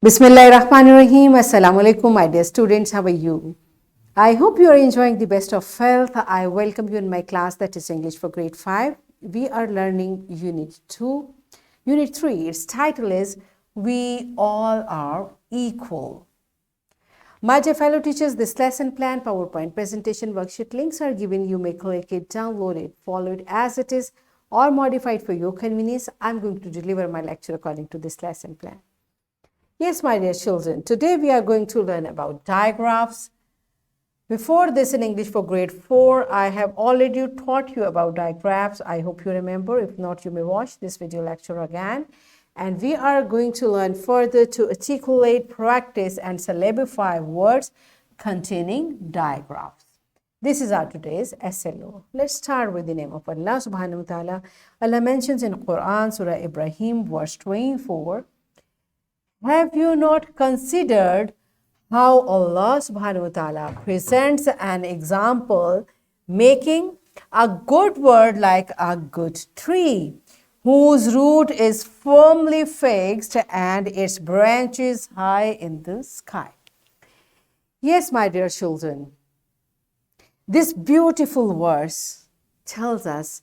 Bismillahirrahmanirrahim. Assalamu alaikum, my dear students. How are you? I hope you are enjoying the best of health. I welcome you in my class that is English for grade 5. We are learning Unit 2. Unit 3, its title is We All Are Equal. My dear fellow teachers, this lesson plan, PowerPoint presentation, worksheet links are given. You may click it, download it, follow it as it is, or modify it for your convenience. I'm going to deliver my lecture according to this lesson plan. Yes, my dear children, today we are going to learn about digraphs. Before this in English for grade 4, I have already taught you about digraphs. I hope you remember. If not, you may watch this video lecture again. And we are going to learn further to articulate, practice, and syllabify words containing digraphs. This is our today's SLO. Let's start with the name of Allah subhanahu wa ta'ala. Allah mentions in Quran, Surah Ibrahim, verse 24, have you not considered how Allah subhanahu wa ta'ala presents an example, making a good word like a good tree, whose root is firmly fixed and its branches high in the sky? Yes, my dear children, this beautiful verse tells us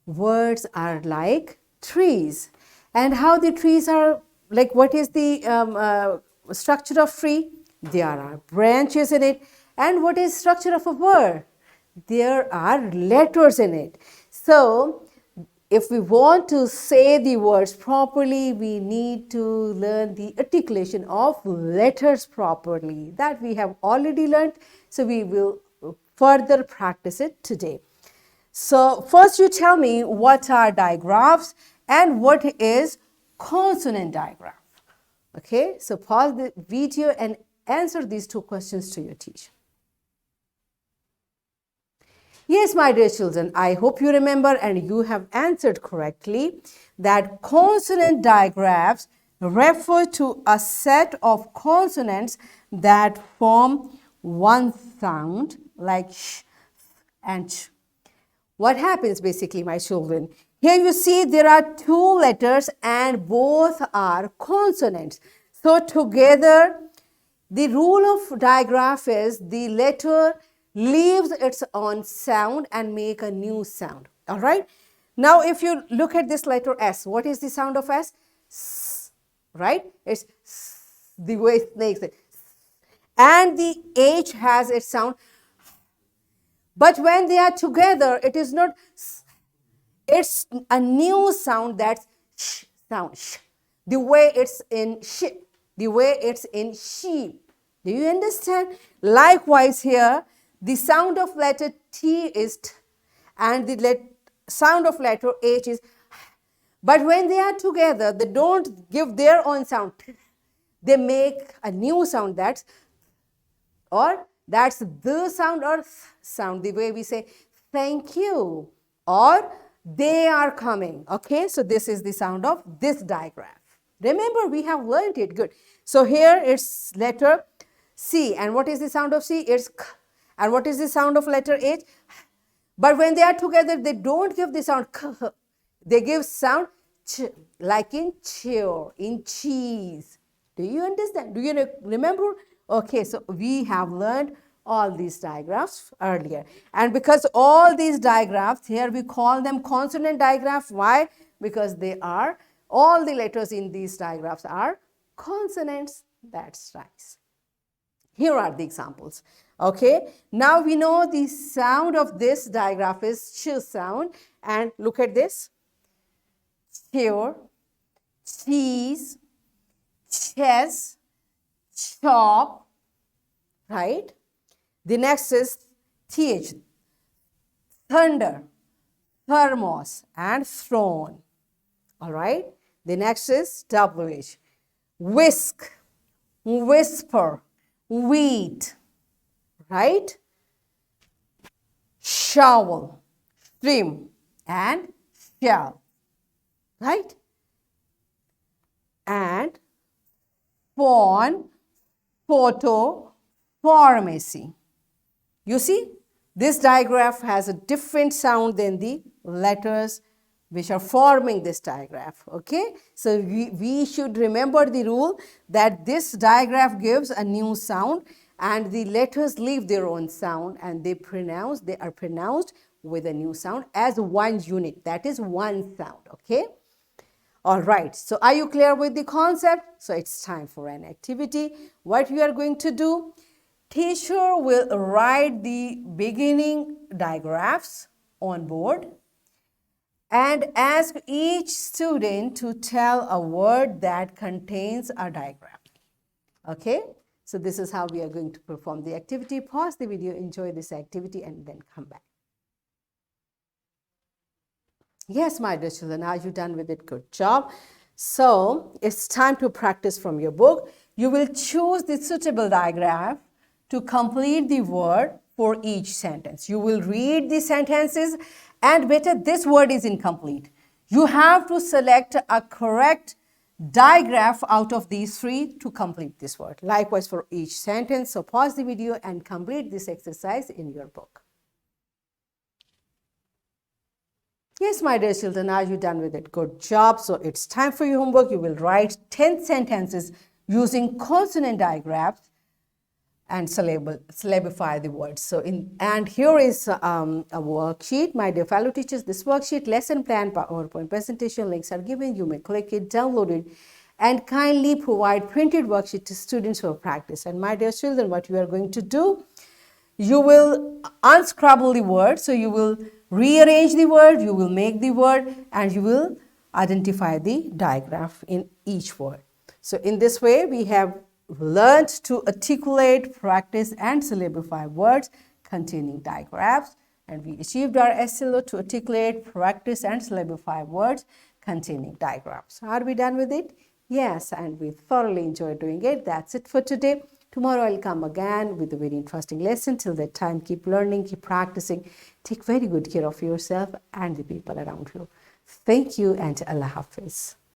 words are like trees, and how the trees are like, what is the structure of tree? There are branches in it. And what is structure of a word? There are letters in it. So if we want to say the words properly, we need to learn the articulation of letters properly. That we have already learned. So we will further practice it today. So first you tell me what are digraphs and what is consonant digraph. Okay, so pause the video and answer these two questions to your teacher. Yes, my dear children, I hope you remember and you have answered correctly that consonant digraphs refer to a set of consonants that form one sound like sh and ch. What happens basically, my children? Here you see there are two letters and both are consonants. So together, the rule of digraph is the letter leaves its own sound and make a new sound. All right. Now, if you look at this letter S, what is the sound of S? S, right? It's s, the way it makes it. And the H has its sound. But when they are together, it is not s. It's a new sound, that's sh sound, sh. The way it's in sh, the way it's in sheep. Do you understand? Likewise here, the sound of letter T is T and the sound of letter H is H. But when they are together, they don't give their own sound. They make a new sound, that's the sound or sound, the way we say thank you or they are coming. Okay, so this is the sound of this digraph. Remember, we have learned it. Good. So here it's letter C. And what is the sound of C? It's K. And what is the sound of letter H? But when they are together, they don't give the sound K. They give sound Ch, like in cheer, in cheese. Do you understand? Do you remember? Okay, so we have learned all these digraphs earlier. And because all these digraphs, here we call them consonant digraphs. Why? Because they are, all the letters in these digraphs are consonants. That's right. Here are the examples. Okay, now we know the sound of this digraph is ch sound. And look at this. Cheer, cheese, chess, chop, right? The next is th, thunder, thermos, and throne. All right. The next is wh, whisk, whisper, wheat, right? Shovel, stream, and shell, right? And phone, photo, pharmacy. You see, this digraph has a different sound than the letters which are forming this digraph. Okay, so we should remember the rule that this digraph gives a new sound and the letters leave their own sound and they are pronounced with a new sound as one unit, that is one sound. Okay, all right, so are you clear with the concept? So it's time for an activity. What we are going to do, teacher will write the beginning digraphs on board and ask each student to tell a word that contains a digraph. Okay, so this is how we are going to perform the activity. Pause the video, enjoy this activity, and then come back. Yes, my dear children, are you done with it? Good job. So it's time to practice from your book. You will choose the suitable digraph to complete the word for each sentence. You will read the sentences and better, this word is incomplete. You have to select a correct digraph out of these three to complete this word. Likewise for each sentence. So pause the video and complete this exercise in your book. Yes, my dear children, are you done with it? Good job. So it's time for your homework. You will write 10 sentences using consonant digraphs and syllabify the words. So and here is a worksheet. My dear fellow teachers, this worksheet, lesson plan, PowerPoint presentation links are given. You may click it, download it, and kindly provide printed worksheet to students for practice. And my dear children, what you are going to do, you will unscrabble the word. So you will rearrange the word, you will make the word, and you will identify the digraph in each word. So in this way, we have learned to articulate, practice, and syllabify words containing digraphs. And we achieved our SLO to articulate, practice, and syllabify words containing digraphs. Are we done with it? Yes, and we thoroughly enjoyed doing it. That's it for today. Tomorrow I'll come again with a very interesting lesson. Till that time, keep learning, keep practicing. Take very good care of yourself and the people around you. Thank you and Allah Hafiz.